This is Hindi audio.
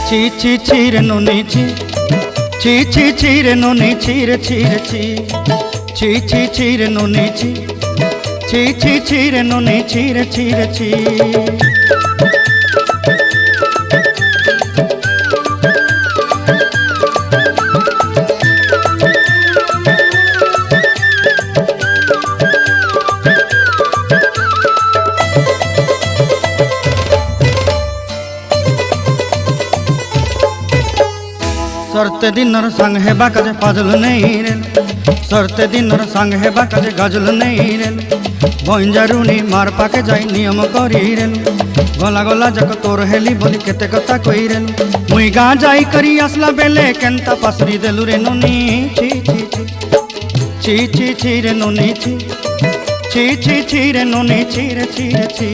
ছি ছি ছি রে নুনি ছি, ছি ছি ছি রে নুনি ছি রে ছি রে ছি, ছি ছি ছি রে নুনি ছি, ছি ছি ছি রে নুনি ছি রে ছি রে ছি। सरते दिनर संग हेबा काजे फाजल नहीं रेल, सरते दिनर संग हेबा काजे गजल नहीं रेल, बंजारुनी मार पाके जाई नियम करी रेल, गला गला जक तोर हेली बोली केते कथा कई रेल, मुई गा जाई करी असला बेले केंता पासरी देलु रे नुनी छी छी छी, छी छी छी रे नुनी छी, छी छी छी रे नुनी छी रे छी रे छी।